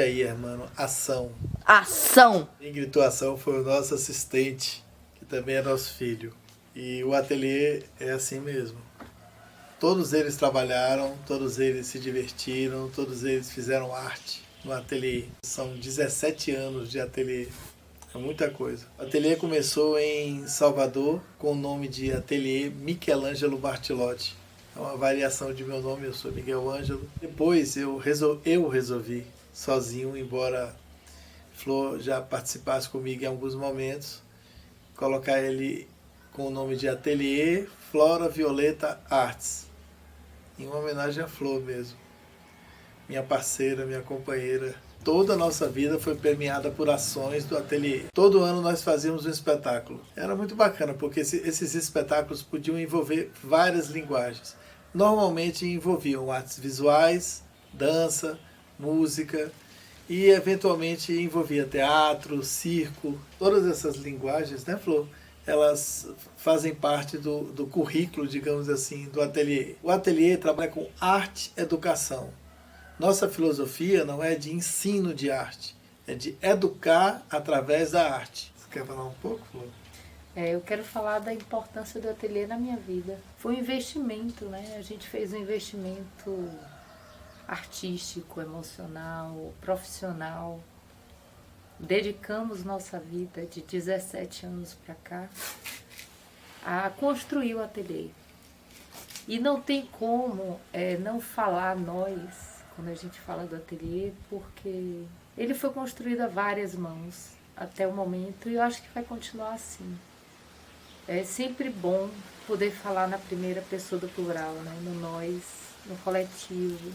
aí, hermano, ação. Ação! Quem gritou ação foi o nosso assistente, que também é nosso filho. E o ateliê é assim mesmo. Todos eles trabalharam, todos eles se divertiram, todos eles fizeram arte no ateliê. São 17 anos de ateliê. É muita coisa. O ateliê começou em Salvador com o nome de Ateliê Michelangelo Bartilotti. É uma variação de meu nome, eu sou Miguel Ângelo. Depois eu resolvi sozinho, embora Flor já participasse comigo em alguns momentos, colocar ele com o nome de Ateliê Flora Violeta Arts, em uma homenagem à Flor mesmo. Minha parceira, minha companheira. Toda a nossa vida foi permeada por ações do ateliê. Todo ano nós fazíamos um espetáculo. Era muito bacana, porque esses espetáculos podiam envolver várias linguagens. Normalmente envolviam artes visuais, dança, música e eventualmente envolvia teatro, circo. Todas essas linguagens, né, Flor? Elas fazem parte do currículo, digamos assim, do ateliê. O ateliê trabalha com arte e educação. Nossa filosofia não é de ensino de arte, é de educar através da arte. Você quer falar um pouco, Flor? Eu quero falar da importância do ateliê na minha vida. Foi um investimento, né? A gente fez um investimento artístico, emocional, profissional. Dedicamos nossa vida de 17 anos para cá a construir o ateliê. E não tem como não falar nós, quando a gente fala do ateliê, porque ele foi construído a várias mãos até o momento e eu acho que vai continuar assim. É sempre bom poder falar na primeira pessoa do plural, né? No nós, no coletivo,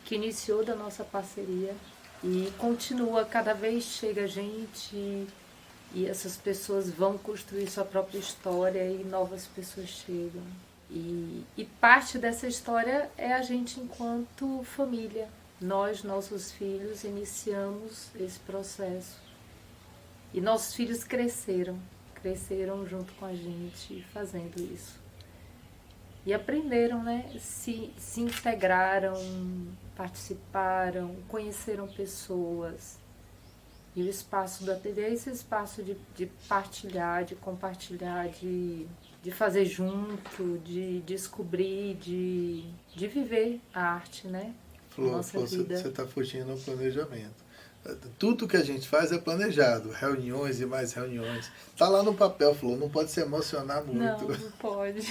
que iniciou da nossa parceria e continua, cada vez chega gente e essas pessoas vão construir sua própria história e novas pessoas chegam. E parte dessa história é a gente enquanto família. Nós, nossos filhos, iniciamos esse processo. E nossos filhos cresceram junto com a gente fazendo isso. E aprenderam, né? Se integraram, participaram, conheceram pessoas. E o espaço do ateliê é esse espaço de partilhar, de compartilhar, de fazer junto, de descobrir, de viver a arte, né? Flor, Nossa vida. Você está fugindo ao planejamento. Tudo que a gente faz é planejado, reuniões e mais reuniões. Tá lá no papel, Flor, não pode se emocionar muito. Não pode.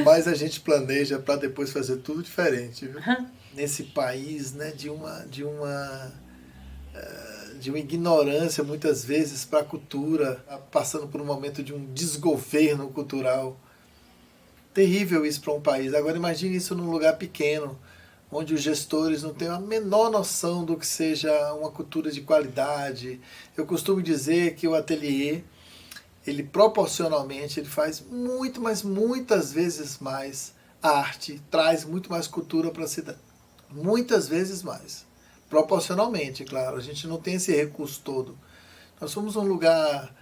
Mas a gente planeja para depois fazer tudo diferente, viu? Nesse país, né, de uma ignorância muitas vezes para a cultura, passando por um momento de um desgoverno cultural. Terrível isso para um país. Agora imagine isso num lugar pequeno, onde os gestores não têm a menor noção do que seja uma cultura de qualidade. Eu costumo dizer que o ateliê, ele proporcionalmente, ele faz muito, mas muitas vezes mais arte, traz muito mais cultura para a cidade. Muitas vezes mais. Proporcionalmente, claro. A gente não tem esse recurso todo. Nós somos um lugar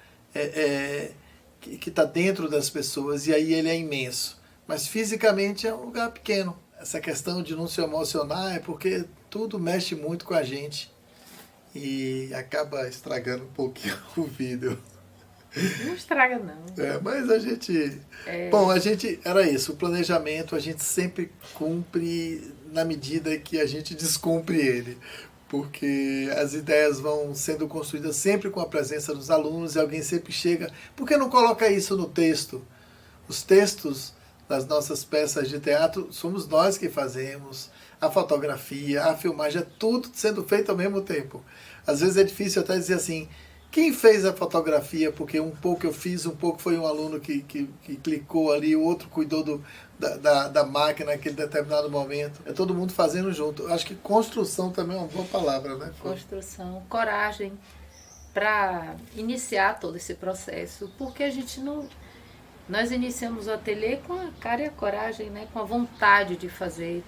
que está dentro das pessoas e aí ele é imenso. Mas fisicamente é um lugar pequeno. Essa questão de não se emocionar é porque tudo mexe muito com a gente e acaba estragando um pouquinho o vídeo. Não estraga, não. Mas a gente... Bom, a gente... Era isso, o planejamento a gente sempre cumpre na medida que a gente descumpre ele. Porque as ideias vão sendo construídas sempre com a presença dos alunos e alguém sempre chega... Por que não coloca isso no texto? Os textos das nossas peças de teatro somos nós que fazemos. A fotografia, a filmagem, é tudo sendo feito ao mesmo tempo. Às vezes é difícil até dizer assim... Quem fez a fotografia? Porque um pouco eu fiz, um pouco foi um aluno que clicou ali, o outro cuidou da máquina naquele determinado momento. É todo mundo fazendo junto. Eu acho que construção também é uma boa palavra, né? Construção, coragem para iniciar todo esse processo. Porque a gente não... Nós iniciamos o ateliê com a cara e a coragem, né? Com a vontade de fazer,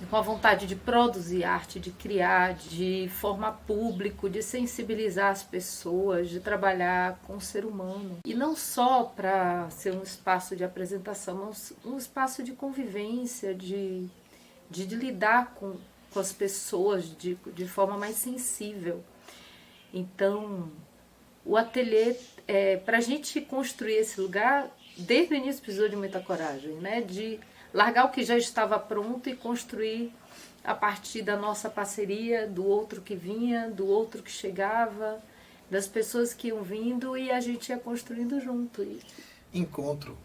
com a vontade de produzir arte, de criar, de formar público, de sensibilizar as pessoas, de trabalhar com o ser humano. E não só para ser um espaço de apresentação, mas um espaço de convivência, de lidar com as pessoas de forma mais sensível. Então, o ateliê, para a gente construir esse lugar, desde o início precisou de muita coragem, né? De largar o que já estava pronto e construir a partir da nossa parceria, do outro que vinha, do outro que chegava, das pessoas que iam vindo, e a gente ia construindo junto. Encontro.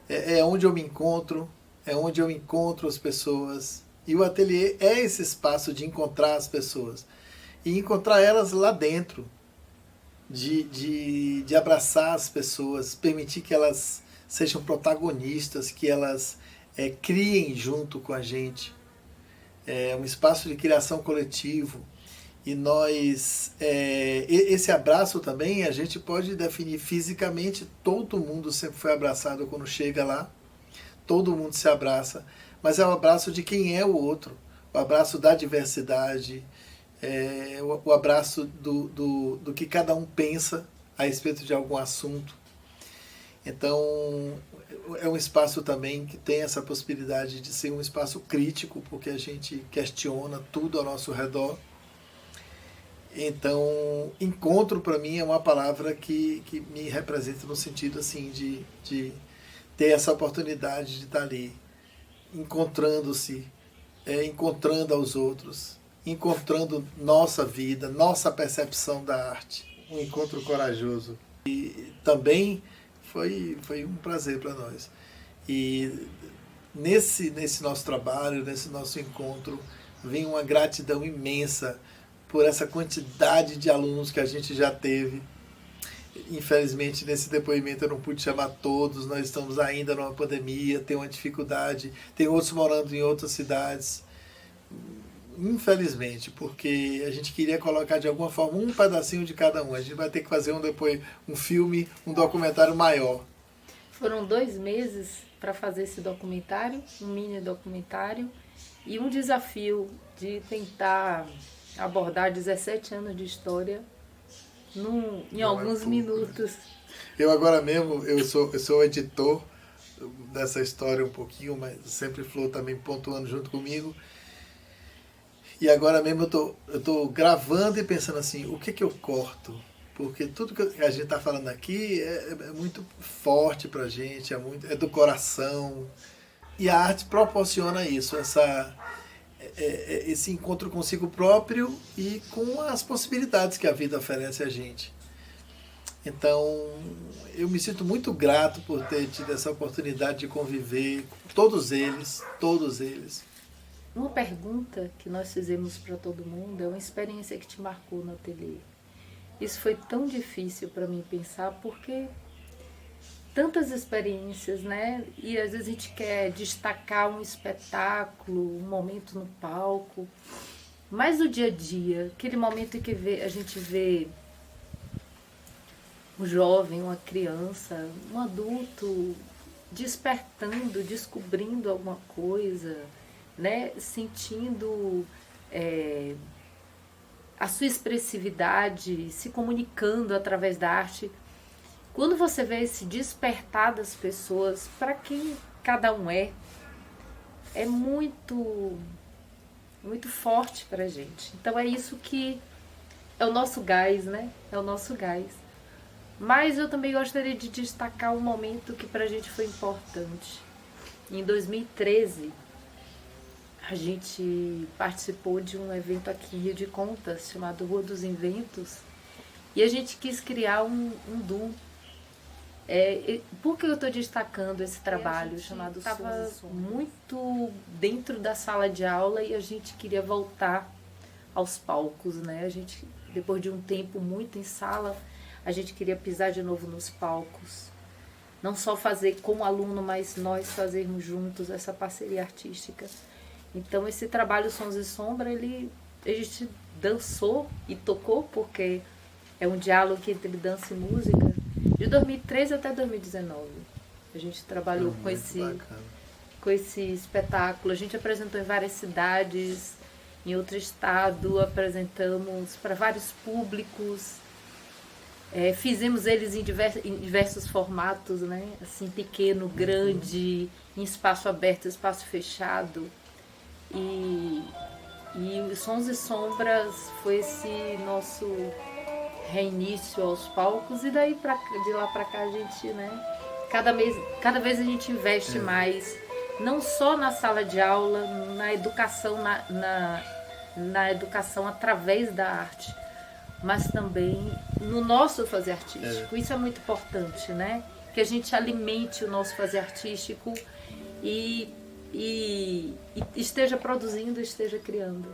É onde eu me encontro, é onde eu encontro as pessoas. E o ateliê é esse espaço de encontrar as pessoas. E encontrar elas lá dentro. De abraçar as pessoas, permitir que elas sejam protagonistas, que elas criem junto com a gente. É um espaço de criação coletivo. E nós, esse abraço também, a gente pode definir fisicamente. Todo mundo sempre foi abraçado quando chega lá. Todo mundo se abraça. Mas é o abraço de quem é o outro. O abraço da diversidade. O abraço do que cada um pensa a respeito de algum assunto. Então, é um espaço também que tem essa possibilidade de ser um espaço crítico, porque a gente questiona tudo ao nosso redor. Então, encontro para mim é uma palavra que me representa no sentido assim de ter essa oportunidade de estar ali, encontrando-se, encontrando aos outros, encontrando nossa vida, nossa percepção da arte. Um encontro corajoso. E também foi um prazer para nós. E nesse nosso trabalho, nesse nosso encontro, vem uma gratidão imensa por essa quantidade de alunos que a gente já teve. Infelizmente, nesse depoimento eu não pude chamar todos, nós estamos ainda numa pandemia, tem uma dificuldade, tem outros morando em outras cidades. Infelizmente, porque a gente queria colocar de alguma forma um pedacinho de cada um. A gente vai ter que fazer depois um filme, um documentário maior. Foram 2 meses para fazer esse documentário, um mini documentário, e um desafio de tentar abordar 17 anos de história em alguns minutos. Eu agora mesmo, eu sou editor dessa história um pouquinho, mas sempre Flor também pontuando junto comigo. E agora mesmo eu tô gravando e pensando assim, o que eu corto? Porque tudo que a gente está falando aqui é muito forte para a gente, é do coração. E a arte proporciona isso, esse encontro consigo próprio e com as possibilidades que a vida oferece a gente. Então, eu me sinto muito grato por ter tido essa oportunidade de conviver com todos eles. Uma pergunta que nós fizemos para todo mundo é uma experiência que te marcou no ateliê. Isso foi tão difícil para mim pensar, porque tantas experiências, né? E às vezes a gente quer destacar um espetáculo, um momento no palco, mas o dia a dia, aquele momento em que a gente vê um jovem, uma criança, um adulto despertando, descobrindo alguma coisa, né? Sentindo a sua expressividade, se comunicando através da arte. Quando você vê esse despertar das pessoas, para quem cada um é muito, muito forte para a gente. Então é isso que é o nosso gás, né? É o nosso gás. Mas eu também gostaria de destacar um momento que para a gente foi importante. Em 2013, a gente participou de um evento aqui em Rio de Contas, chamado Rua dos Inventos, e a gente quis criar um duo. Por que eu estou destacando esse trabalho chamado Estava muito dentro da sala de aula e a gente queria voltar aos palcos, né? A gente, depois de um tempo muito em sala, a gente queria pisar de novo nos palcos. Não só fazer como aluno, mas nós fazermos juntos essa parceria artística. Então esse trabalho Sons e Sombra, a gente dançou e tocou, porque é um diálogo entre dança e música, de 2013 até 2019. A gente trabalhou com esse espetáculo. A gente apresentou em várias cidades, em outro estado, apresentamos para vários públicos. Fizemos eles em diversos formatos, né? Assim, pequeno, grande, em espaço aberto, espaço fechado. E E Sons e Sombras foi esse nosso reinício aos palcos, e daí de lá pra cá a gente, né, cada vez a gente investe mais, não só na sala de aula, na educação, na educação através da arte, mas também no nosso fazer artístico. Isso é muito importante, né? Que a gente alimente o nosso fazer artístico e esteja produzindo, esteja criando.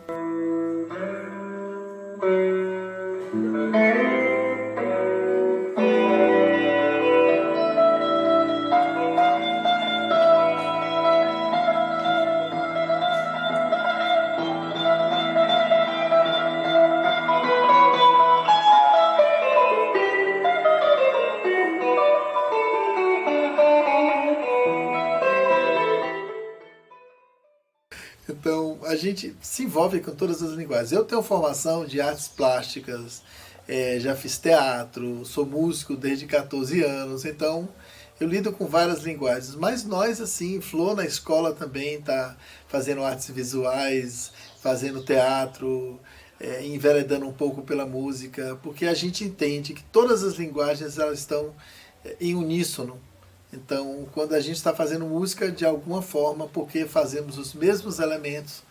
Então, a gente se envolve com todas as linguagens. Eu tenho formação de artes plásticas, já fiz teatro, sou músico desde 14 anos, então eu lido com várias linguagens. Mas nós, assim, Flor na escola também está fazendo artes visuais, fazendo teatro, enveredando um pouco pela música, porque a gente entende que todas as linguagens elas estão em uníssono. Então, quando a gente está fazendo música, de alguma forma, porque fazemos os mesmos elementos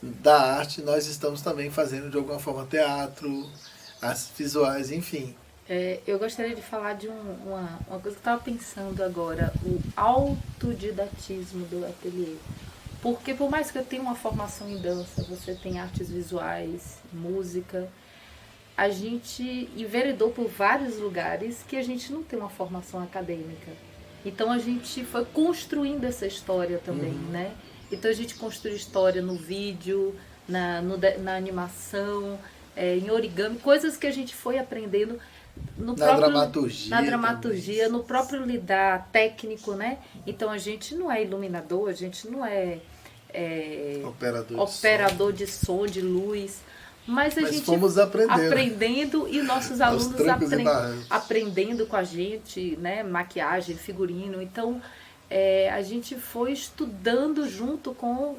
da arte, nós estamos também fazendo, de alguma forma, teatro, artes visuais, enfim. Eu gostaria de falar de uma coisa que eu estava pensando agora, o autodidatismo do ateliê. Porque por mais que eu tenha uma formação em dança, você tem artes visuais, música, a gente enveredou por vários lugares que a gente não tem uma formação acadêmica. Então a gente foi construindo essa história também, né? Então a gente construiu história no vídeo, na animação, em origami, coisas que a gente foi aprendendo na dramaturgia, no próprio lidar técnico, né? Então a gente não é iluminador, a gente não é operador de som, de luz. Mas a gente fomos aprendendo e nossos alunos aprendendo com a gente, né? Maquiagem, figurino. Então, a gente foi estudando junto com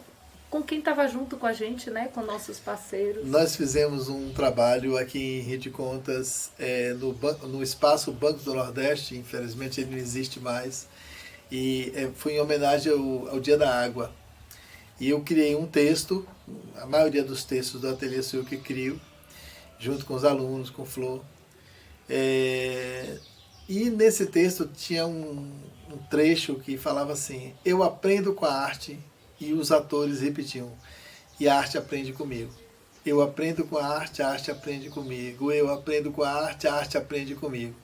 quem estava junto com a gente, né? Com nossos parceiros. Nós fizemos um trabalho aqui em Rio de Contas, no espaço Banco do Nordeste, infelizmente ele não existe mais, e foi em homenagem ao Dia da Água. E eu criei um texto, a maioria dos textos do ateliê sou eu que crio, junto com os alunos, com Flor. E nesse texto tinha um trecho que falava assim: eu aprendo com a arte, e os atores repetiam, e a arte aprende comigo. Eu aprendo com a arte aprende comigo. Eu aprendo com a arte aprende comigo.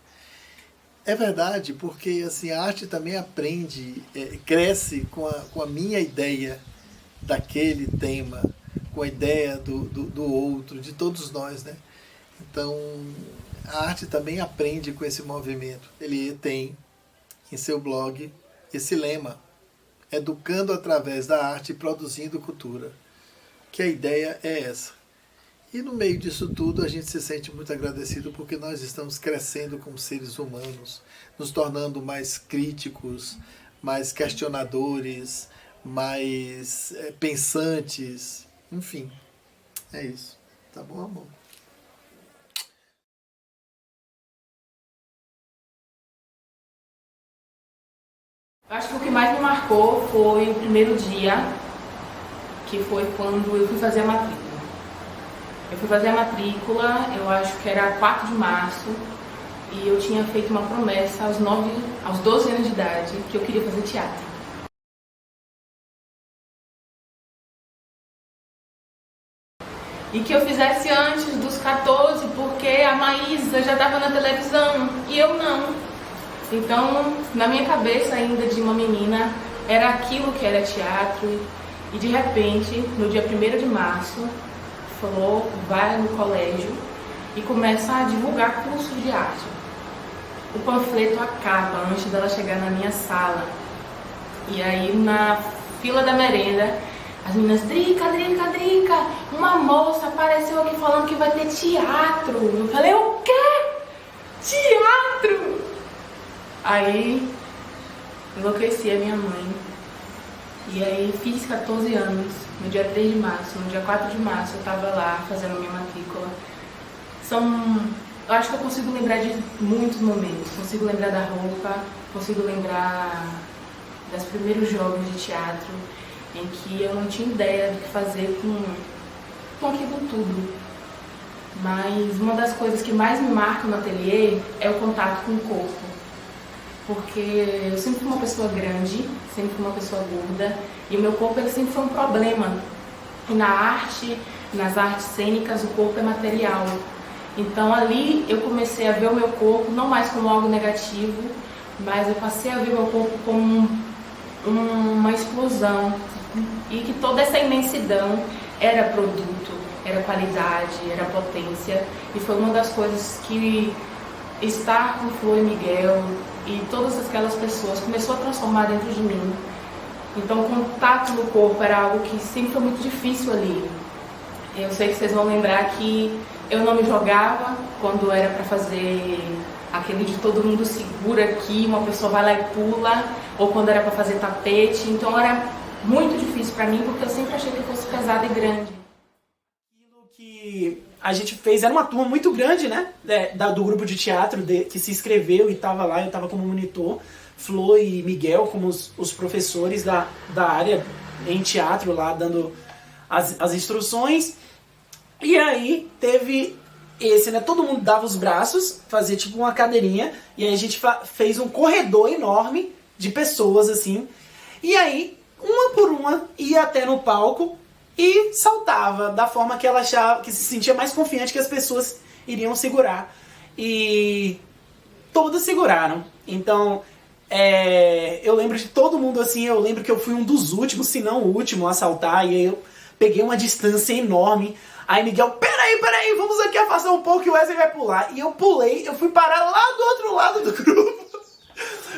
É verdade, porque assim, a arte também aprende, cresce com a minha ideia daquele tema, com a ideia do outro, de todos nós, né? Então, a arte também aprende com esse movimento. Ele tem em seu blog esse lema: educando através da arte e produzindo cultura. Que a ideia é essa. E no meio disso tudo a gente se sente muito agradecido porque nós estamos crescendo como seres humanos, nos tornando mais críticos, mais questionadores, mais pensantes, enfim, é isso. Tá bom, amor? Acho que o que mais me marcou foi o primeiro dia, que foi quando eu fui fazer a matrícula. Eu fui fazer a matrícula, eu acho que era 4 de março, e eu tinha feito uma promessa aos 12 anos de idade, que eu queria fazer teatro. E que eu fizesse antes dos 14, porque a Maísa já estava na televisão e eu não. Então, na minha cabeça ainda de uma menina, era aquilo que era teatro. E de repente, no dia 1º de março, falou, vai no colégio e começa a divulgar cursos de arte. O panfleto acaba antes dela chegar na minha sala. E aí, na fila da merenda, as meninas, Drica, uma moça apareceu aqui falando que vai ter teatro. Eu falei, o quê? Teatro? Aí, enlouqueci a minha mãe. E aí, fiz 14 anos. no dia 3 de março, no dia 4 de março, eu estava lá fazendo minha matrícula. Eu acho que eu consigo lembrar de muitos momentos. Consigo lembrar da roupa, consigo lembrar dos primeiros jogos de teatro, em que eu não tinha ideia do que fazer com aquilo tudo. Mas uma das coisas que mais me marca no ateliê é o contato com o corpo. Porque eu sempre fui uma pessoa grande, sempre fui uma pessoa gorda, e o meu corpo ele sempre foi um problema. E na arte, nas artes cênicas, o corpo é material. Então ali eu comecei a ver o meu corpo não mais como algo negativo, mas eu passei a ver meu corpo como uma explosão, e que toda essa imensidão era produto, era qualidade, era potência, e foi uma das coisas que estar com Flor e Miguel e todas aquelas pessoas começou a transformar dentro de mim. Então o contato no corpo era algo que sempre foi muito difícil ali. Eu sei que vocês vão lembrar que eu não me jogava quando era para fazer aquele de todo mundo segura aqui, uma pessoa vai lá e pula, ou quando era para fazer tapete. Então era muito difícil para mim, porque eu sempre achei que eu fosse pesada e grande. Aquilo que a gente fez era uma turma muito grande, né? Do grupo de teatro que se inscreveu e estava lá, eu estava como monitor, Flor e Miguel como os professores da área em teatro lá, dando as instruções. E aí teve esse, né? Todo mundo dava os braços, fazia tipo uma cadeirinha, e aí a gente fez um corredor enorme de pessoas, assim. E aí, uma por uma, ia até no palco e saltava da forma que ela achava, que se sentia mais confiante que as pessoas iriam segurar. E todas seguraram. Então, eu lembro de todo mundo assim, eu lembro que eu fui um dos últimos, se não o último a saltar, e aí eu peguei uma distância enorme. Aí Miguel, peraí, vamos aqui afastar um pouco que o Wesley vai pular. E eu pulei, eu fui parar lá do outro lado do grupo.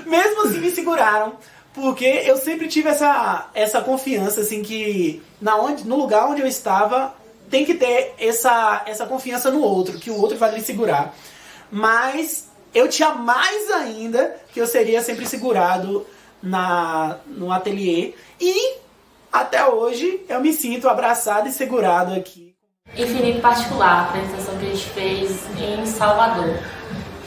Mesmo assim me seguraram, porque eu sempre tive essa confiança, assim, que no lugar onde eu estava, tem que ter essa confiança no outro, que o outro vai me segurar. Mas eu tinha mais ainda que eu seria sempre segurado no ateliê. E até hoje eu me sinto abraçado e segurado aqui. Infinito Particular, a apresentação que a gente fez em Salvador.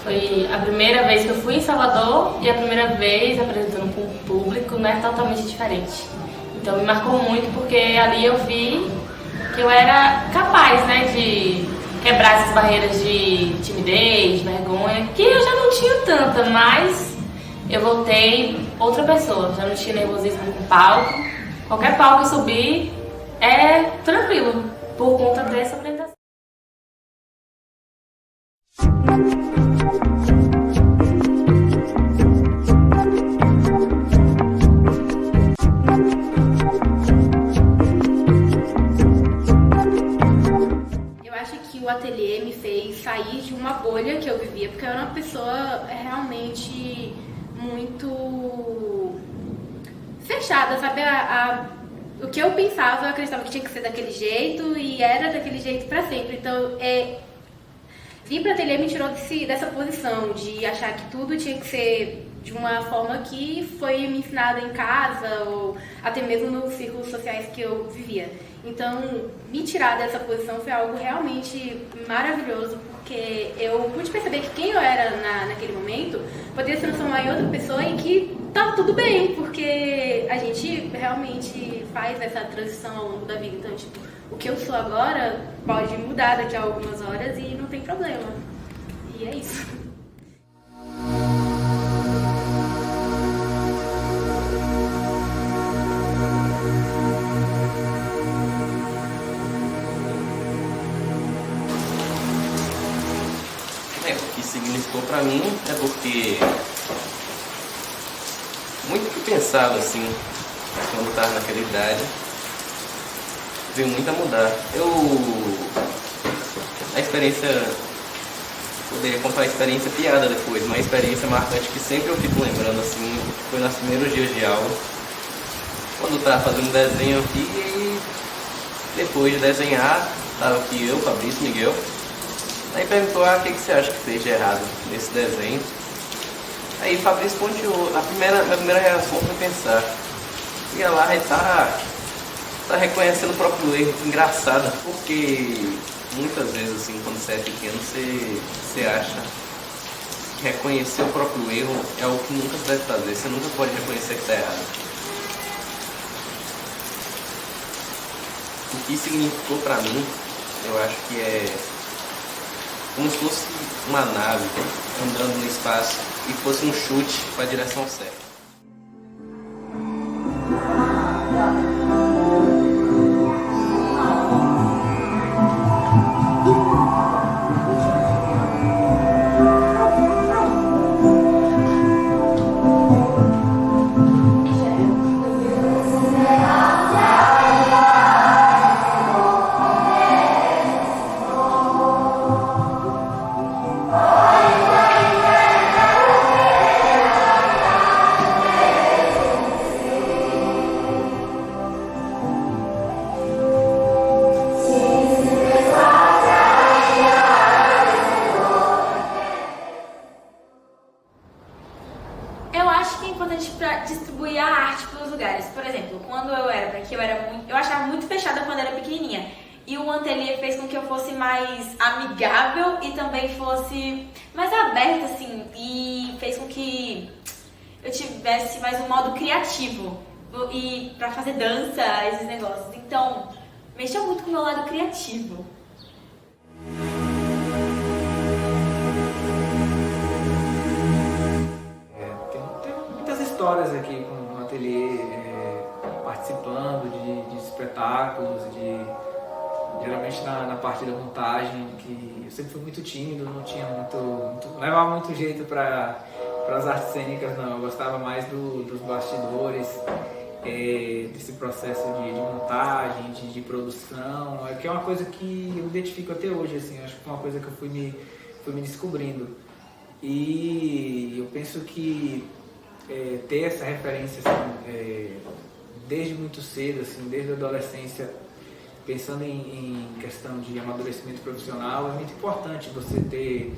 Foi a primeira vez que eu fui em Salvador e a primeira vez apresentando com o público, né, totalmente diferente. Então me marcou muito porque ali eu vi que eu era capaz, né, de quebrar essas barreiras de timidez, vergonha, que eu já não tinha tanta, mas eu voltei outra pessoa, já não tinha nervosismo com palco. Qualquer palco que subir é tranquilo, por conta dessa apresentação. Eu acho que o ateliê me fez sair de uma bolha que eu vivia, porque eu era uma pessoa realmente muito fechada, sabe? O que eu pensava, eu acreditava que tinha que ser daquele jeito e era daquele jeito pra sempre. Então, vir pra ateliê me tirou dessa posição de achar que tudo tinha que ser de uma forma que foi me ensinada em casa ou até mesmo nos círculos sociais que eu vivia. Então, me tirar dessa posição foi algo realmente maravilhoso, porque eu pude perceber que quem eu era naquele momento poderia se transformar em outra pessoa e que tava tudo bem, porque a gente realmente faz essa transição ao longo da vida. Então, tipo, o que eu sou agora pode mudar daqui a algumas horas e não tem problema. E é isso. O que significou pra mim é porque muito que pensava assim, quando estava naquela idade, veio muito a mudar. A experiência, poderia contar a experiência piada depois, uma experiência marcante que sempre eu fico lembrando assim, foi nos primeiros dias de aula, quando eu estava fazendo desenho aqui e depois de desenhar, estava aqui eu, Fabrício, Miguel. Aí perguntou, o que você acha que fez de errado nesse desenho? Aí Fabrício ponteou. Minha primeira reação foi pensar. Ia lá e tá tá reconhecendo o próprio erro. Engraçado, porque muitas vezes, assim, quando você é pequeno, você acha que reconhecer o próprio erro é algo que nunca você deve fazer. Você nunca pode reconhecer que tá errado. O que significou pra mim, eu acho que é como se fosse uma nave andando no espaço e fosse um chute para a direção certa. Eu acho que é importante para distribuir a arte pelos lugares. Por exemplo, quando eu era por aqui, eu achava muito fechada quando era pequenininha. E o ateliê fez com que eu fosse mais amigável e também fosse mais aberta, assim. E fez com que eu tivesse mais um modo criativo e para fazer dança, esses negócios. Então, mexeu muito com o meu lado criativo. Tem muitas histórias aqui com o ateliê, participando de espetáculos, geralmente na parte da montagem, que eu sempre fui muito tímido, não tinha não levava muito jeito para as artes cênicas, não. Eu gostava mais dos bastidores, desse processo de montagem, de produção, que é uma coisa que eu identifico até hoje, assim. Acho que foi uma coisa que eu fui me descobrindo. E eu penso que ter essa referência, assim, desde muito cedo, assim, desde a adolescência, pensando em questão de amadurecimento profissional, é muito importante você ter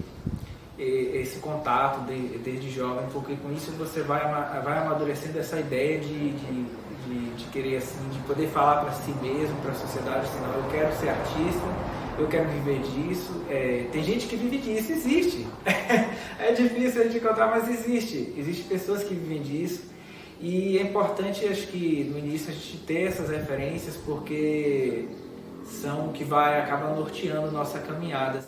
esse contato desde jovem, porque com isso você vai amadurecendo essa ideia de querer, assim, de poder falar para si mesmo, para a sociedade, assim, não, eu quero ser artista, eu quero viver disso. Tem gente que vive disso, existe. É difícil a gente encontrar, mas existe. Existem pessoas que vivem disso. E é importante, acho que no início, a gente ter essas referências, porque são o que acaba norteando nossa caminhada.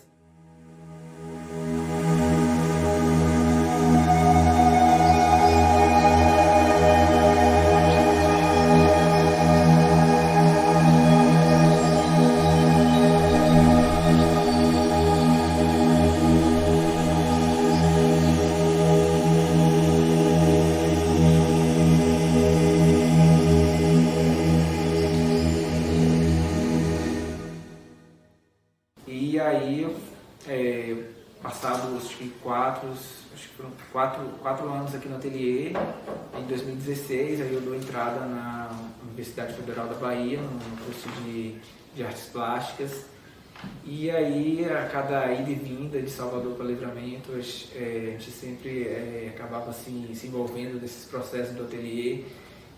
E aí, passados quatro anos aqui no ateliê, em 2016, aí eu dou entrada na Universidade Federal da Bahia, no curso de artes plásticas. E aí, a cada ida e vinda de Salvador para Livramento, a gente sempre acabava assim, se envolvendo nesses processos do ateliê.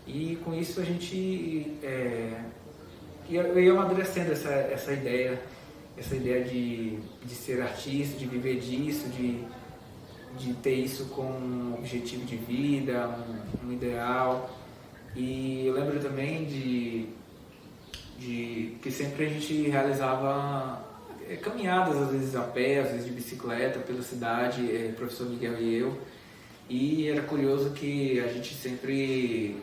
E com isso a gente ia amadurecendo essa ideia de ser artista, de viver disso, de ter isso como um objetivo de vida, um ideal. E eu lembro também de que sempre a gente realizava caminhadas, às vezes a pé, às vezes de bicicleta pela cidade, o professor Miguel e eu. E era curioso que a gente sempre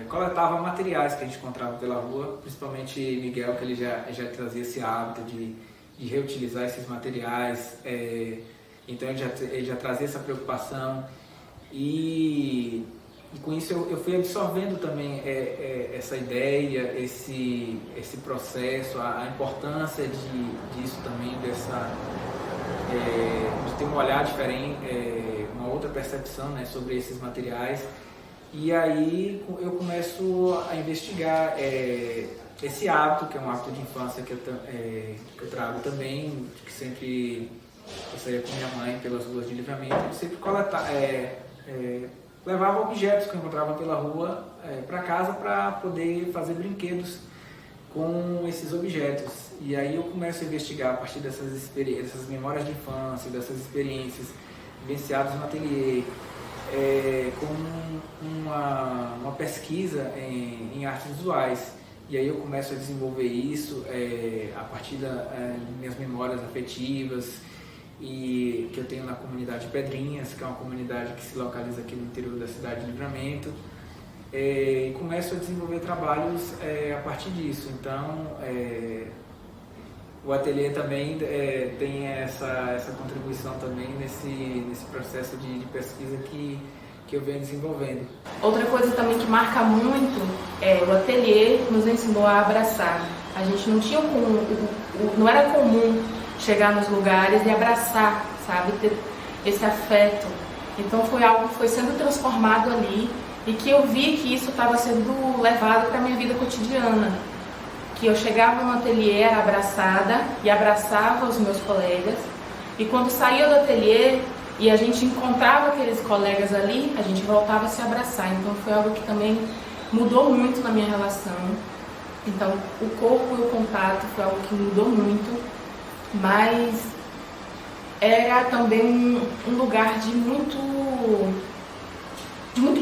coletava materiais que a gente encontrava pela rua, principalmente Miguel, que ele já trazia esse hábito de reutilizar esses materiais, então ele já trazia essa preocupação. E com isso eu fui absorvendo também essa ideia, esse processo, a importância disso também, de ter um olhar diferente, uma outra percepção, né, sobre esses materiais. E aí eu começo a investigar esse hábito, que é um hábito de infância que eu trago também, que sempre eu saía com minha mãe pelas ruas de Livramento, eu sempre levava objetos que eu encontrava pela rua para casa para poder fazer brinquedos com esses objetos. E aí eu começo a investigar a partir dessas experiências, dessas memórias de infância, dessas experiências vivenciadas no ateliê, com uma pesquisa em artes visuais. E aí eu começo a desenvolver isso a partir das minhas memórias afetivas, e que eu tenho na comunidade Pedrinhas, que é uma comunidade que se localiza aqui no interior da cidade de Livramento. E começo a desenvolver trabalhos a partir disso. Então, o ateliê também tem essa contribuição também nesse processo de pesquisa que eu venho desenvolvendo. Outra coisa também que marca muito o ateliê nos ensinou a abraçar. A gente não tinha não era comum chegar nos lugares e abraçar, sabe, ter esse afeto. Então foi algo que foi sendo transformado ali, e que eu vi que isso estava sendo levado para a minha vida cotidiana. Que eu chegava no ateliê, era abraçada e abraçava os meus colegas, e quando saía do ateliê e a gente encontrava aqueles colegas ali, a gente voltava a se abraçar. Então foi algo que também mudou muito na minha relação. Então o corpo e o contato foi algo que mudou muito, mas era também um lugar de muito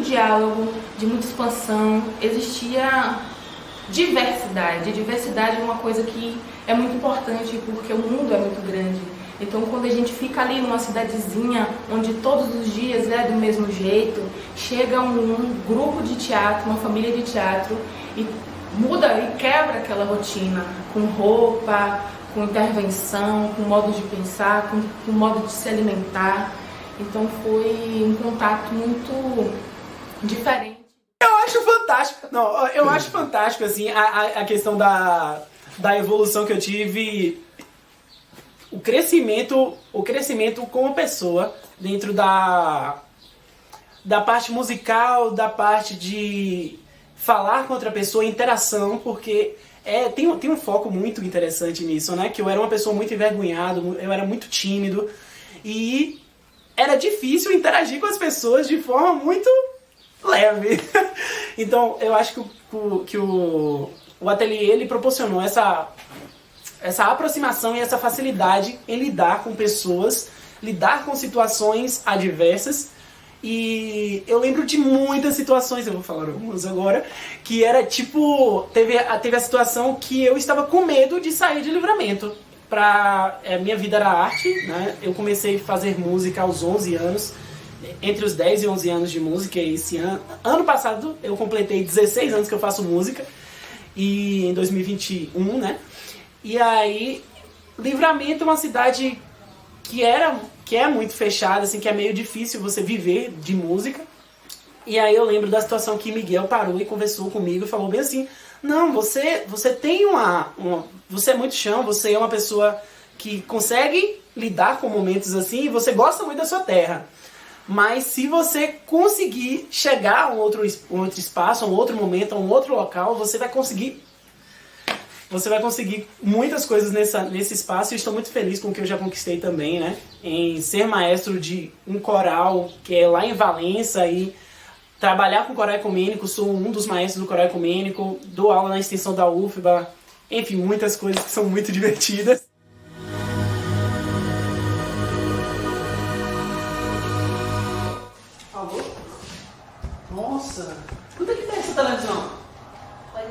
diálogo, de muita expansão. Existia diversidade. Diversidade é uma coisa que é muito importante, porque o mundo é muito grande. Então, quando a gente fica ali numa cidadezinha, onde todos os dias é do mesmo jeito, chega um grupo de teatro, uma família de teatro, e muda e quebra aquela rotina, com roupa, com intervenção, com modo de pensar, com modo de se alimentar. Então foi um contato muito diferente. Eu acho fantástico. Não, eu acho fantástico, assim, a questão da evolução que eu tive, o crescimento como pessoa dentro da parte musical, da parte de falar com outra pessoa, interação, porque tem um foco muito interessante nisso, né? Que eu era uma pessoa muito envergonhada, eu era muito tímido e era difícil interagir com as pessoas de forma muito leve. Então, eu acho que o ateliê ele proporcionou essa aproximação e essa facilidade em lidar com pessoas, lidar com situações adversas. E eu lembro de muitas situações, eu vou falar algumas agora, que era tipo, teve a situação que eu estava com medo de sair de Livramento. Minha vida era arte, né? Eu comecei a fazer música aos 11 anos, entre os 10 e 11 anos de música. E esse ano passado eu completei 16 anos que eu faço música, e em 2021, né? E aí, Livramento é uma cidade que é muito fechada, assim, que é meio difícil você viver de música. E aí eu lembro da situação que Miguel parou e conversou comigo e falou bem assim: não, você tem você é muito chão, você é uma pessoa que consegue lidar com momentos assim, e você gosta muito da sua terra. Mas se você conseguir chegar a um outro espaço, a um outro momento, a um outro local, você vai conseguir muitas coisas nesse espaço. E estou muito feliz com o que eu já conquistei também, né? Em ser maestro de um coral que é lá em Valença, e trabalhar com coral ecumênico. Sou um dos maestros do coral ecumênico, dou aula na extensão da UFBA. Enfim, muitas coisas que são muito divertidas. Por favor. Nossa, quanto é que tem essa televisão? Olha,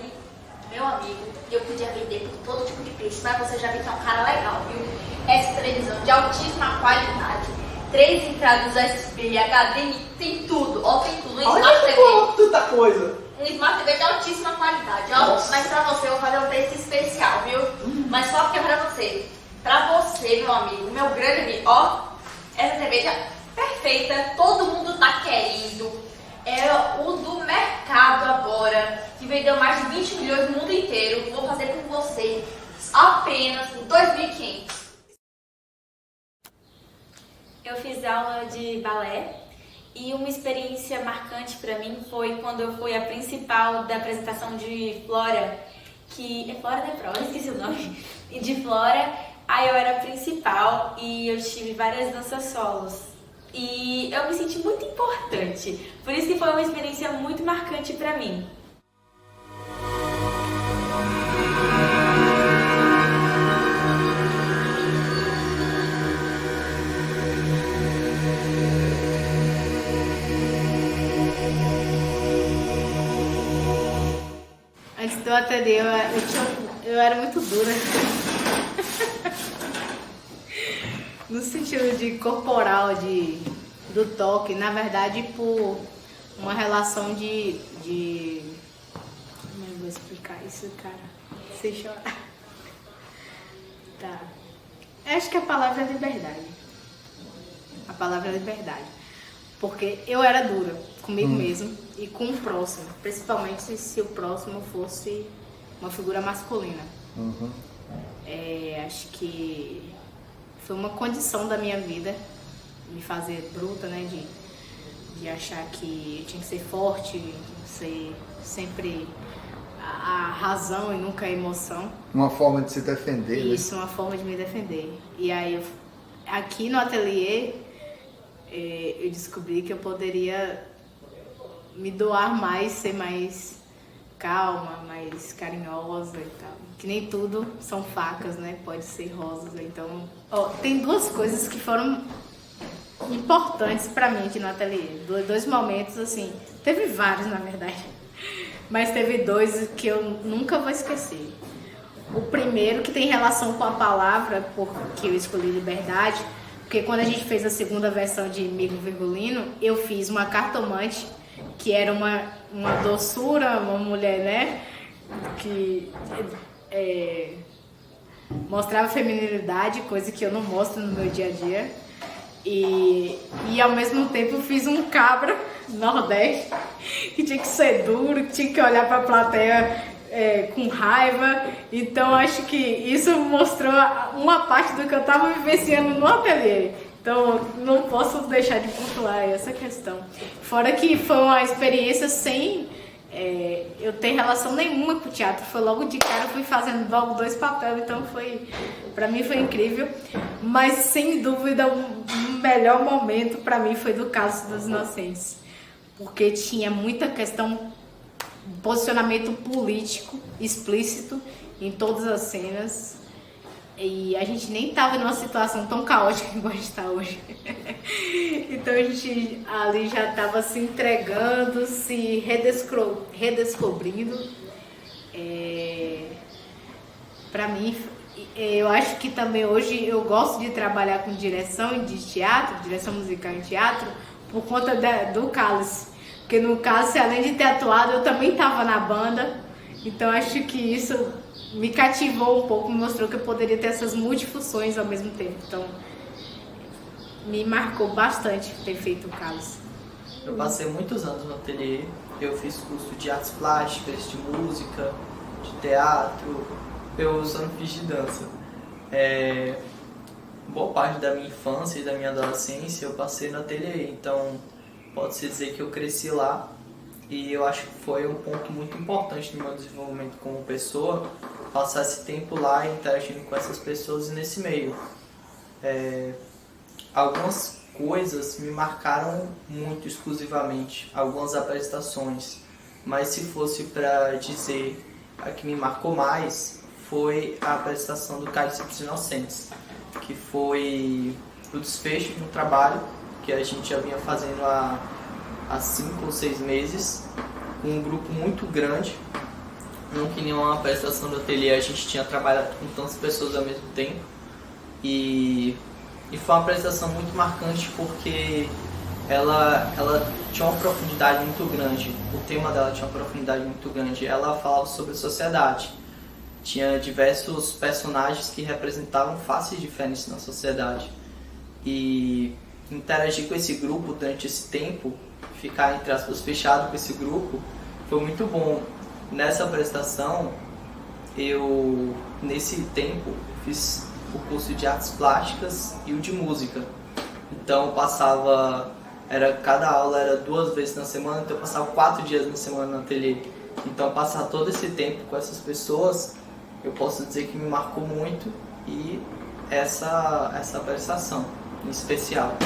meu amigo, eu podia vender por todo tipo de preço, mas você já viu que é um cara legal, viu? Essa televisão de altíssima qualidade, 3 entradas USB, HDMI, tem tudo, ó, tem tudo. Olha tanta coisa. Um Smart TV de altíssima qualidade, ó. Nossa. Mas pra você eu vou fazer um preço especial, viu? Mas só porque é pra você. Pra você, meu amigo, meu grande amigo, ó, essa TV já perfeita, todo mundo tá querendo. É o do mercado agora, que vendeu mais de 20 milhões no mundo inteiro. Vou fazer com você apenas por 2.500. Eu fiz aula de balé e uma experiência marcante para mim foi quando eu fui a principal da apresentação de Flora, que é Flora da Prova, esqueci o nome, de Flora. Aí eu era a principal e eu tive várias danças solos. E eu me senti muito importante, por isso que foi uma experiência muito marcante para mim. do ateliê, eu era muito dura. No sentido de corporal, do toque, na verdade por uma relação de como eu vou explicar isso, cara? Sem chorar. Tá. Acho que a palavra é liberdade. A palavra é liberdade. Porque eu era dura comigo mesmo e com o próximo. Principalmente se o próximo fosse uma figura masculina. Acho que foi uma condição da minha vida me fazer bruta, né? De achar que eu tinha que ser forte, ser sempre a razão e nunca a emoção. Uma forma de se defender. Isso, uma forma de me defender. E aí, aqui no ateliê, eu descobri que eu poderia me doar mais, ser mais calma, mais carinhosa e tal. Que nem tudo são facas, né? Pode ser rosas. Então, tem duas coisas que foram importantes pra mim aqui no ateliê. Dois momentos, assim, teve vários, na verdade. Mas teve dois que eu nunca vou esquecer. O primeiro, que tem relação com a palavra, porque eu escolhi liberdade, porque quando a gente fez a segunda versão de Migo Virgulino, eu fiz uma cartomante, que era uma doçura, uma mulher, né, que mostrava feminilidade, coisa que eu não mostro no meu dia a dia. E ao mesmo tempo eu fiz um cabra nordeste, que tinha que ser duro, que tinha que olhar para a plateia com raiva. Então acho que isso mostrou uma parte do que eu estava vivenciando no ateliê. Então não posso deixar de pontuar essa questão. Fora que foi uma experiência sem eu ter relação nenhuma com o teatro. Foi logo de cara, eu fui fazendo logo 2 papéis, então pra mim foi incrível. Mas sem dúvida o melhor momento pra mim foi do Cálice dos Inocentes. Porque tinha muita questão, posicionamento político explícito em todas as cenas. E a gente nem estava numa situação tão caótica como a gente está hoje. Então a gente ali já estava se entregando, se redescobrindo. Para mim, eu acho que também hoje eu gosto de trabalhar com direção de teatro, direção musical em teatro, por conta do Cálice. Porque no Cálice, além de ter atuado, eu também estava na banda. Então acho que isso me cativou um pouco, me mostrou que eu poderia ter essas multifunções ao mesmo tempo. Então, me marcou bastante ter feito o Cálice. Eu passei muitos anos no ateliê, eu fiz curso de artes plásticas, de música, de teatro, eu só não fiz de dança. Boa parte da minha infância e da minha adolescência eu passei no ateliê, então pode-se dizer que eu cresci lá. E eu acho que foi um ponto muito importante no meu desenvolvimento como pessoa, passar esse tempo lá interagindo com essas pessoas nesse meio. Algumas coisas me marcaram muito exclusivamente, algumas apresentações, mas se fosse para dizer a que me marcou mais, foi a apresentação do Cálice dos Inocentes, que foi o desfecho de um trabalho que a gente já vinha fazendo há 5 ou 6 meses, com um grupo muito grande. Não que nenhuma apresentação do ateliê a gente tinha trabalhado com tantas pessoas ao mesmo tempo. E foi uma apresentação muito marcante porque ela tinha uma profundidade muito grande. O tema dela tinha uma profundidade muito grande. Ela falava sobre a sociedade. Tinha diversos personagens que representavam faces diferentes na sociedade. E interagir com esse grupo durante esse tempo, ficar, entre aspas, fechado com esse grupo, foi muito bom. Nessa apresentação, nesse tempo, fiz o curso de artes plásticas e o de música. Então, cada aula era 2 vezes na semana, então eu passava 4 dias na semana no ateliê. Então, passar todo esse tempo com essas pessoas, eu posso dizer que me marcou muito, e essa apresentação em especial.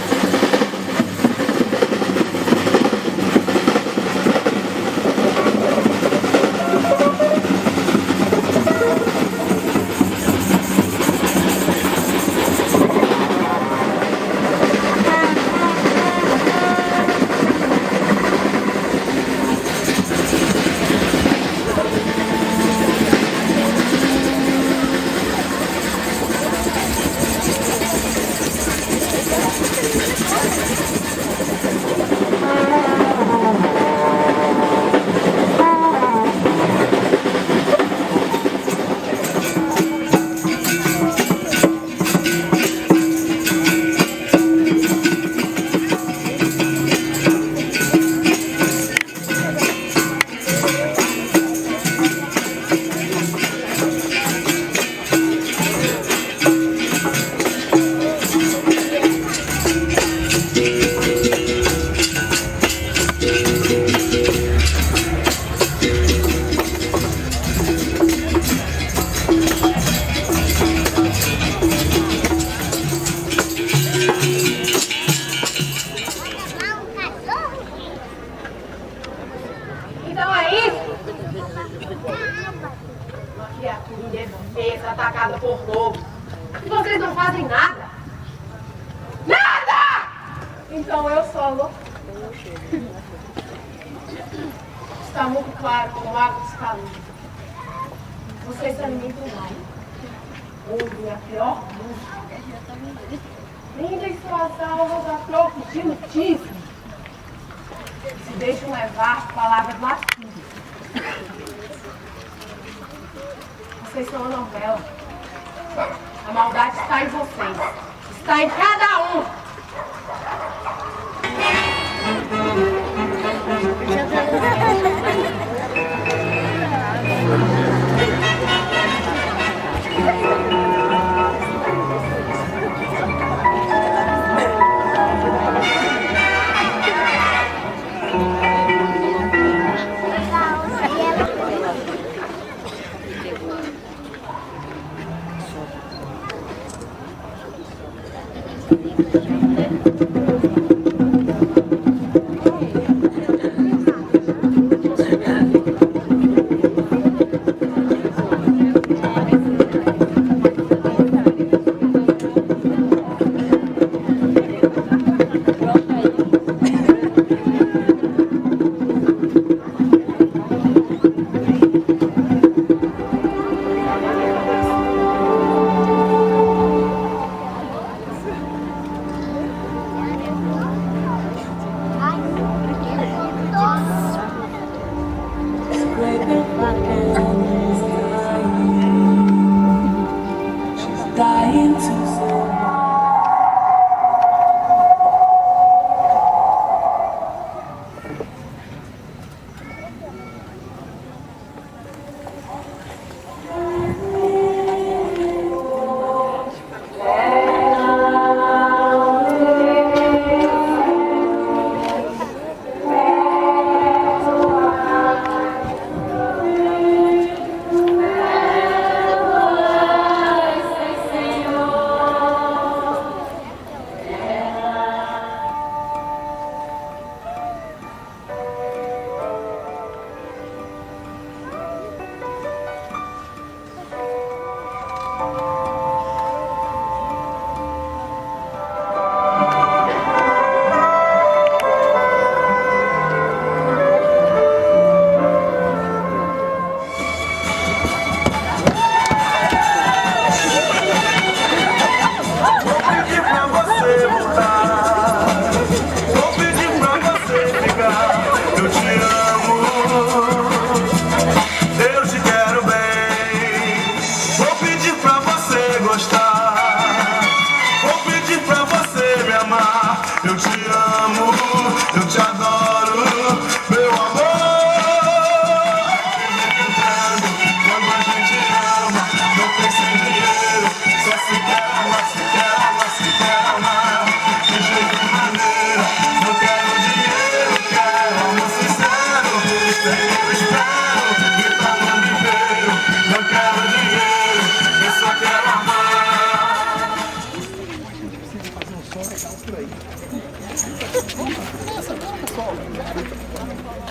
Então eu solo. Está muito claro como água está limpa. Você se alimenta mais. Ouve a pior música. Lindas suas almas a troco de notícias. Se deixam levar por palavras lascivas. Vocês são uma novela. A maldade está em vocês. Está em cada um.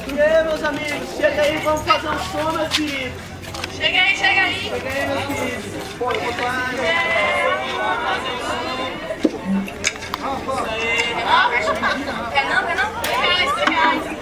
E aí, meus amigos, chega aí, vamos fazer um som, meus queridos. Chega aí, chega aí. Chega aí, meus queridos. Pô, eu vou Quer não? R$3.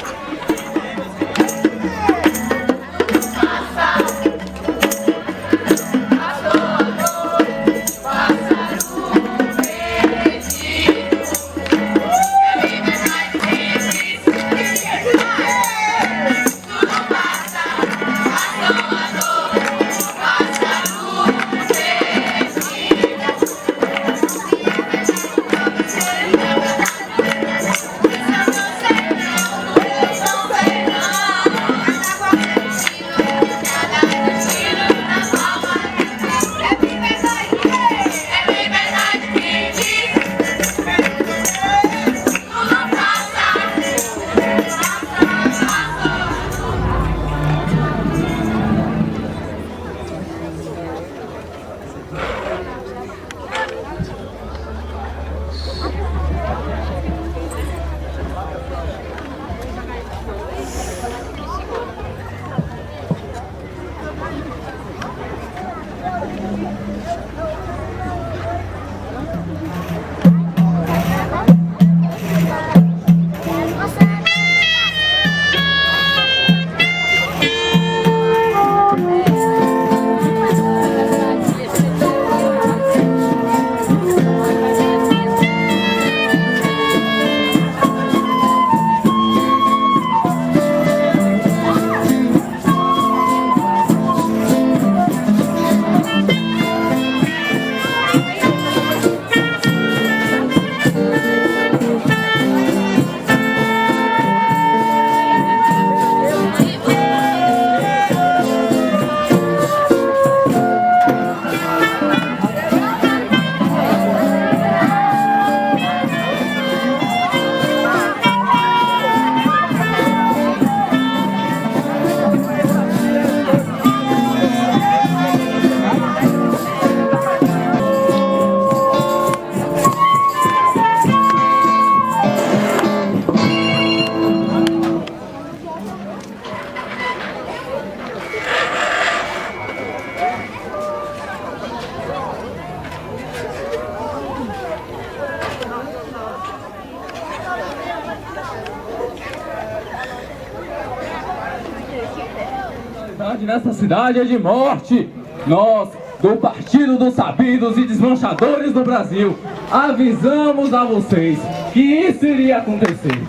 verdade nessa cidade é de morte. Nós, do Partido dos Sabidos e Desmanchadores do Brasil, avisamos a vocês que isso iria acontecer.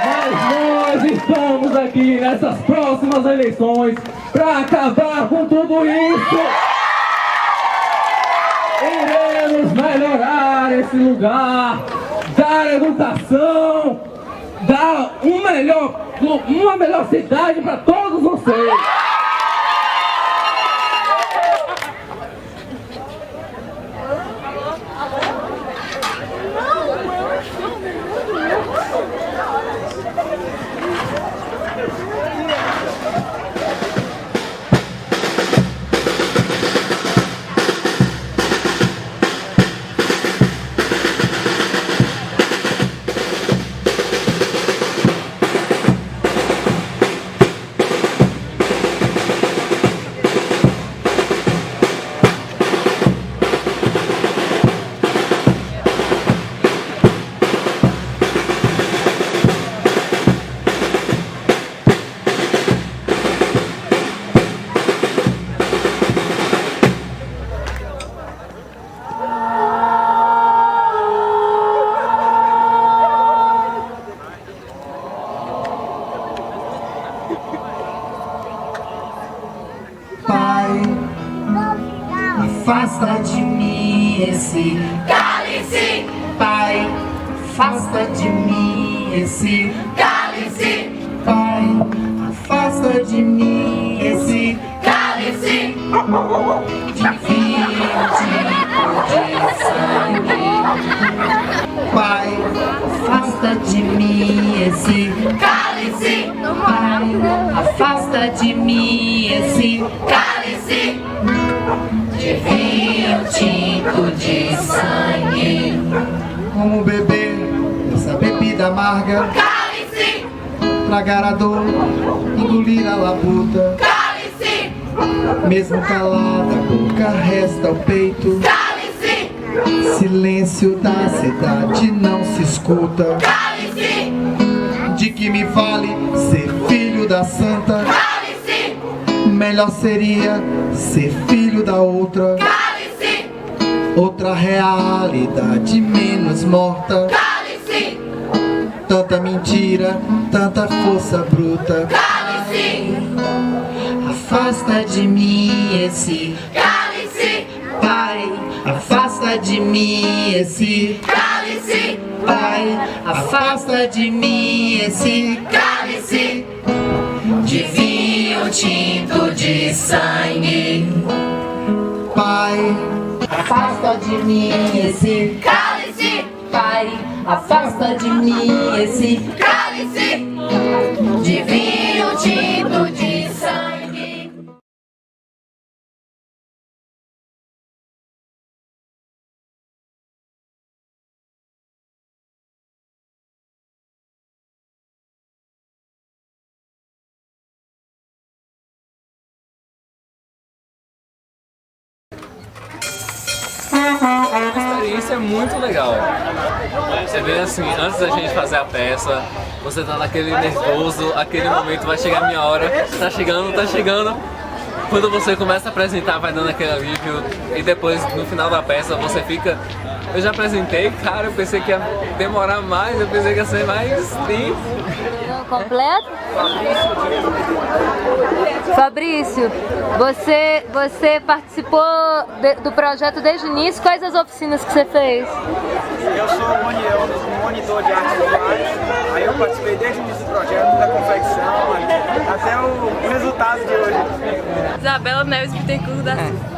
Mas nós estamos aqui nessas próximas eleições para acabar com tudo isso. Iremos melhorar esse lugar, dar educação, dar uma melhor cidade para todos vocês. Afasta de mim esse cálice. Pai, afasta de mim esse cálice. Pai, afasta de mim esse cálice de vinho de sangue. Pai, afasta de mim esse cálice. Pai, afasta de mim esse cálice de vinho tinto de sangue. Como beber essa bebida amarga, Cálice, tragar a dor, engolir a labuta. cálice, Mesmo calada, a boca resta o peito. cálice, Silêncio da cidade não se escuta. cálice, De que me vale ser filho da santa? cálice, Melhor seria ser filho da outra. cálice, Outra realidade menos morta. cálice, Tanta mentira, tanta força bruta. cálice, Afasta de mim esse cálice, Pai, afasta de mim esse cálice, Pai, afasta de mim esse cálice de vinho tinto de sangue. Pai, afasta de mim esse Cálice, Pai, afasta de mim esse cálice de vinho tinto de sangue. A experiência é muito legal. Você vê assim, antes da gente fazer a peça, você tá naquele nervoso, aquele momento, vai chegar a minha hora, tá chegando, tá chegando. Quando você começa a apresentar, vai dando aquele alívio, e depois, no final da peça, você fica... Eu já apresentei, cara, eu pensei que ia demorar mais, eu pensei que ia ser mais tempo. Completo? Fabrício, você participou do projeto desde o início. Quais as oficinas que você fez? Eu sou um monitor de artes visuais, aí eu participei desde o início do projeto, da confecção, até o resultado de hoje. Isabela Neves Bittencourt da Silva.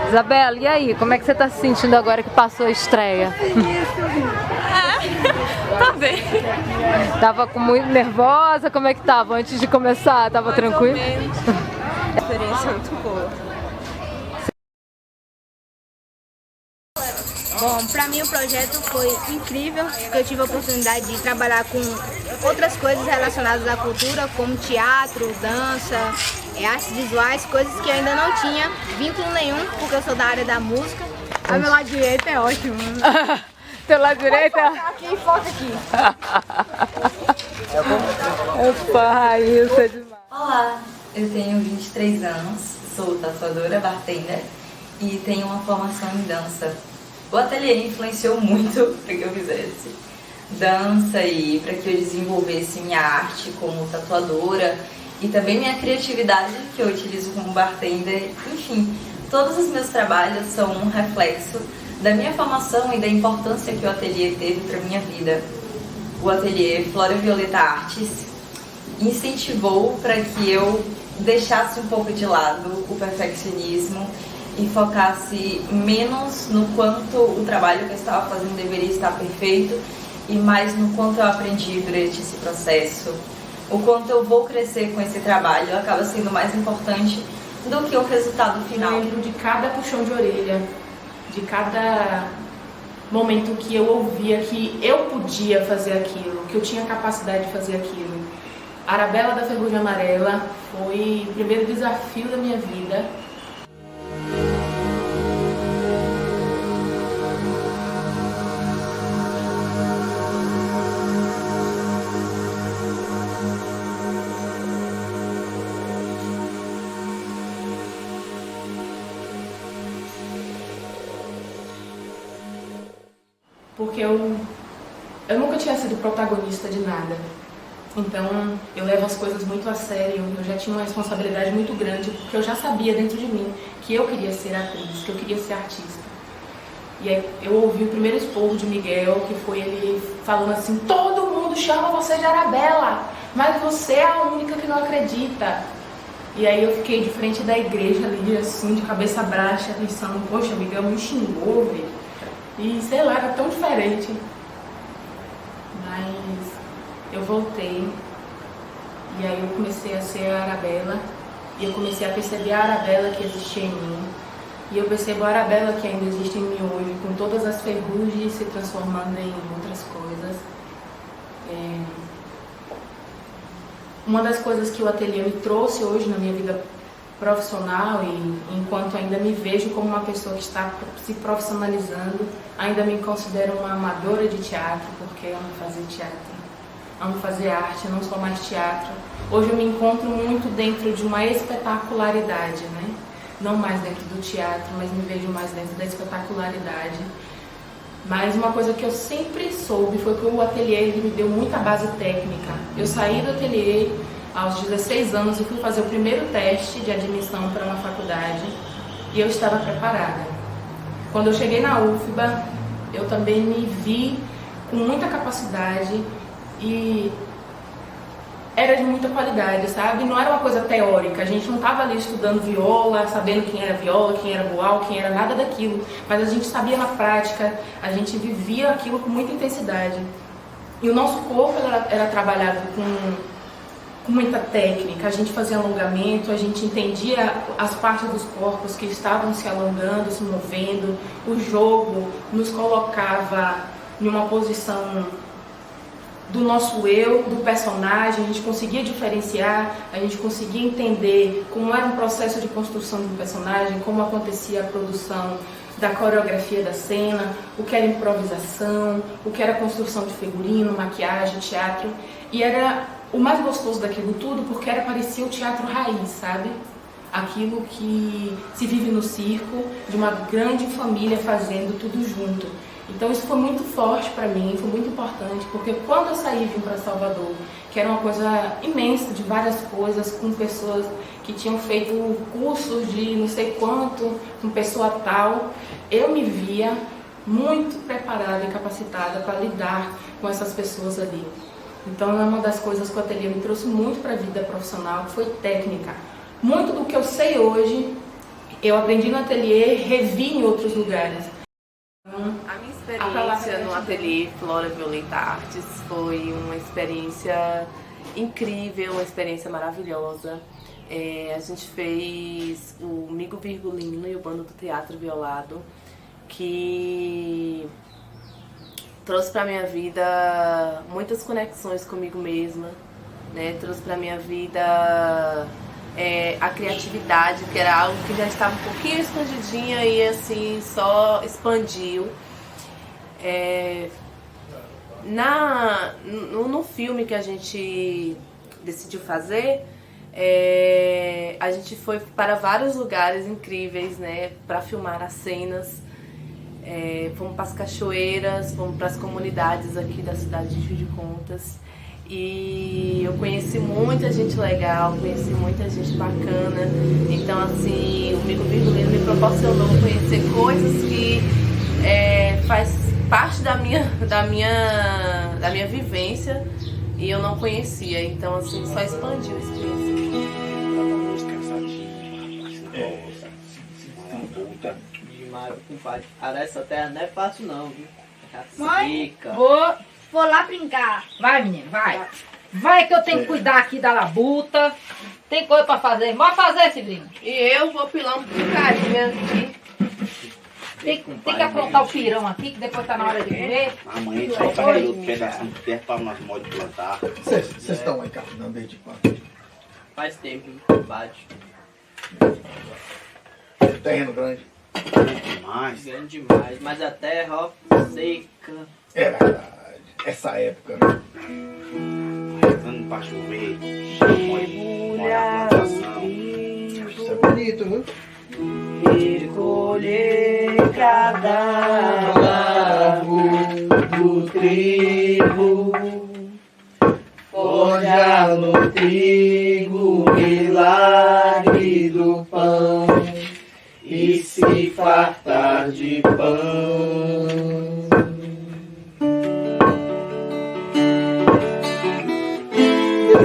Isabela, e aí? Como é que você está se sentindo agora que passou a estreia? Tá bem. Tava muito nervosa? Como é que tava antes de começar? Tava tranquilo? A experiência é muito boa. Bom, pra mim o projeto foi incrível, porque eu tive a oportunidade de trabalhar com outras coisas relacionadas à cultura, como teatro, dança, artes visuais, coisas que eu ainda não tinha vínculo nenhum, porque eu sou da área da música. A meu lado direito é ótimo. Teu lado direito é... Aqui, foca aqui. Opa, isso é demais. Olá, eu tenho 23 anos, sou tatuadora, bartender e tenho uma formação em dança. O ateliê influenciou muito para que eu fizesse dança e para que eu desenvolvesse minha arte como tatuadora e também minha criatividade que eu utilizo como bartender. Enfim, todos os meus trabalhos são um reflexo da minha formação e da importância que o ateliê teve para minha vida. O ateliê Flora Violeta Artes incentivou para que eu deixasse um pouco de lado o perfeccionismo e focasse menos no quanto o trabalho que eu estava fazendo deveria estar perfeito e mais no quanto eu aprendi durante esse processo. O quanto eu vou crescer com esse trabalho acaba sendo mais importante do que o resultado final. Eu lembro de cada puxão de orelha, de cada momento que eu ouvia que eu podia fazer aquilo, que eu tinha capacidade de fazer aquilo. A Arabella da Ferrugem Amarela foi o primeiro desafio da minha vida. Porque eu nunca tinha sido protagonista de nada. Então, eu levo as coisas muito a sério, eu já tinha uma responsabilidade muito grande, porque eu já sabia dentro de mim que eu queria ser atriz, que eu queria ser artista. E aí eu ouvi o primeiro esporro de Miguel, que foi ele falando assim: todo mundo chama você de Arabella, mas você é a única que não acredita. E aí eu fiquei de frente da igreja ali, assim, de cabeça baixa, pensando: poxa, Miguel me xingou, velho. E sei lá, era tão diferente. Mas eu voltei e aí eu comecei a ser a Arabella e eu comecei a perceber a Arabella que existia em mim. E eu percebo a Arabella que ainda existe em mim hoje, com todas as ferrugens se transformando em outras coisas. Uma das coisas que o ateliê me trouxe hoje na minha vida profissional, e enquanto ainda me vejo como uma pessoa que está se profissionalizando, ainda me considero uma amadora de teatro, porque amo fazer teatro, amo fazer arte, não só mais teatro. Hoje eu me encontro muito dentro de uma espetacularidade, né? Não mais dentro do teatro, mas me vejo mais dentro da espetacularidade. Mas uma coisa que eu sempre soube foi que o ateliê ele me deu muita base técnica. Eu saí do ateliê aos 16 anos e fui fazer o primeiro teste de admissão para uma faculdade e eu estava preparada. Quando eu cheguei na UFBA, eu também me vi com muita capacidade e era de muita qualidade, sabe? Não era uma coisa teórica, a gente não estava ali estudando viola, sabendo quem era viola, quem era boal, quem era nada daquilo, mas a gente sabia na prática, a gente vivia aquilo com muita intensidade. E o nosso corpo era trabalhado com muita técnica, a gente fazia alongamento, a gente entendia as partes dos corpos que estavam se alongando, se movendo. O jogo nos colocava em uma posição do nosso eu, do personagem, a gente conseguia diferenciar, a gente conseguia entender como era um processo de construção de um personagem, como acontecia a produção da coreografia da cena, o que era improvisação, o que era construção de figurino, maquiagem, teatro. E era o mais gostoso daquilo tudo porque parecia o teatro raiz, sabe? Aquilo que se vive no circo, de uma grande família fazendo tudo junto. Então isso foi muito forte para mim, foi muito importante, porque quando eu saí e vim para Salvador, que era uma coisa imensa, de várias coisas, com pessoas que tinham feito cursos de não sei quanto, com pessoa tal, eu me via muito preparada e capacitada para lidar com essas pessoas ali. Então é uma das coisas que o ateliê me trouxe muito para a vida profissional, que foi técnica. Muito do que eu sei hoje, eu aprendi no ateliê, revi em outros lugares. A minha experiência no ateliê Flora Violeta Artes foi uma experiência incrível, uma experiência maravilhosa. A gente fez o Migo Virgulino e o Bando do Teatro Violado, que trouxe para minha vida muitas conexões comigo mesma, né? Trouxe para minha vida a criatividade, que era algo que já estava um pouquinho escondidinha e assim só expandiu. No filme que a gente decidiu fazer, A gente foi para vários lugares incríveis, né, para filmar as cenas. Fomos para as cachoeiras, fomos para as comunidades aqui da cidade de Juiz de Contas. E eu conheci muita gente legal, conheci muita gente bacana. Então, assim, o Mico Virgulino me proporcionou conhecer coisas que faz parte da minha vivência e eu não conhecia. Então, assim, só expandiu a experiência. Demais, compadre. Cara, essa terra não é fácil não, viu? Mãe, vou lá brincar. Vai, menino, vai. Vai que eu tenho que cuidar aqui da labuta. Tem coisa pra fazer. Bora fazer, Cibrinho. E eu vou pilar um bocadinho aqui. Tem que aprontar o pirão aqui, que depois tá na hora de comer. Amanhã a gente vai fazer outro pedacinho de terra para nós modos plantar. Vocês estão aí capinando desde quando? Faz tempo, compadre. Terreno grande. Demais. Grande demais. Mas a terra, ó, seca. É verdade. Essa época, né? Rezando pra chover. Molhar a plantação. Isso é bonito, viu? Recolher cada bravo do trigo, forjar no trigo o milagre do pão e se fartar de pão.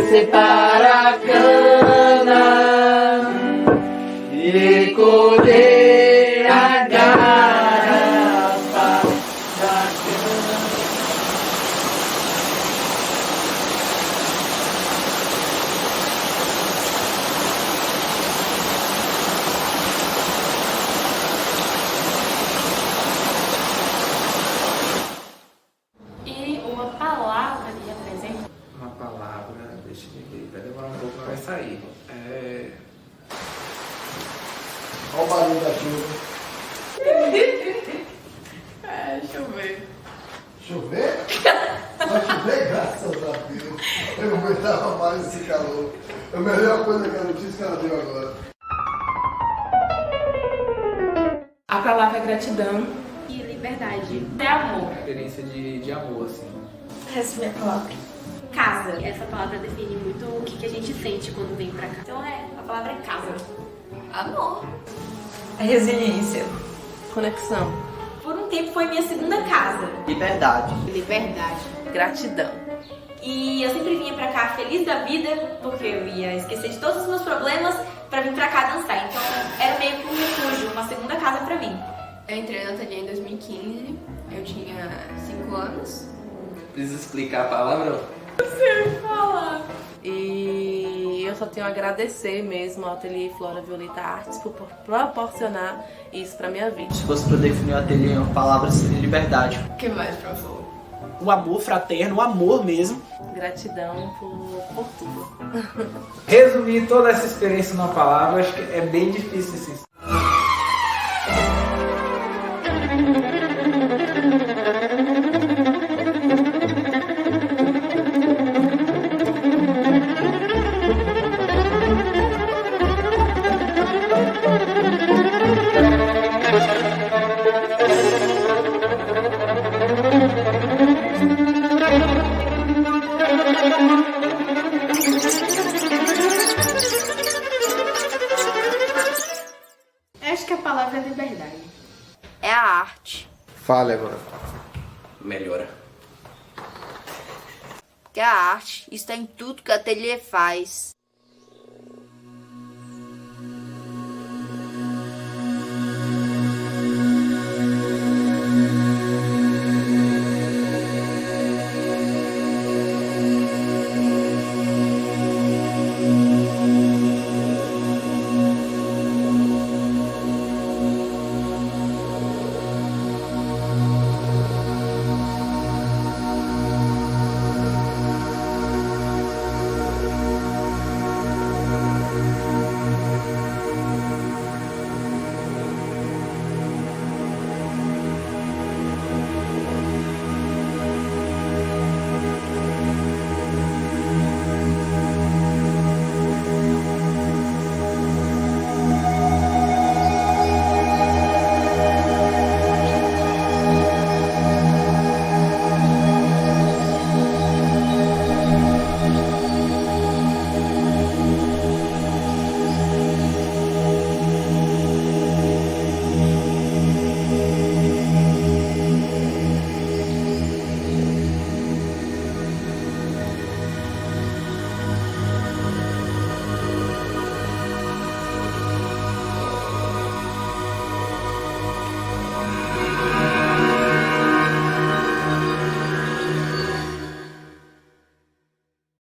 Separa a cana e colher a garapa da cana. E uma palavra que representa. Uma palavra, deixa eu ver, vai demorar um pouco, mas vai sair. Olha o barulho da chuva. Chover. Chover? Vai chover, graças a Deus. Eu não aguentava mais esse calor. A melhor coisa que a notícia que ela deu agora. A palavra é gratidão. E liberdade. É amor. Experiência de amor, assim. Essa é a minha palavra. Casa. Essa palavra define muito o que a gente sente quando vem pra cá. Então a palavra é casa. Amor. Resiliência. Conexão. Por um tempo foi minha segunda casa. Liberdade. Liberdade. Gratidão. E eu sempre vinha pra cá feliz da vida, porque eu ia esquecer de todos os meus problemas pra vir pra cá dançar. Então era meio que um refúgio, uma segunda casa pra mim. Eu entrei na ateliê em 2015, eu tinha 5 anos. Precisa explicar a palavra? Não sei falar. E eu só tenho a agradecer mesmo ao Ateliê Flora Violeta Artes por proporcionar isso pra minha vida. Se fosse pra definir o ateliê em uma palavra, seria liberdade. O que mais, professor? O amor fraterno, o amor mesmo. Gratidão por tudo. Resumir toda essa experiência numa palavra, acho que é bem difícil assim. Acho que a palavra é liberdade. É a arte. Fale agora. Melhora. Que a arte está em tudo que o ateliê faz.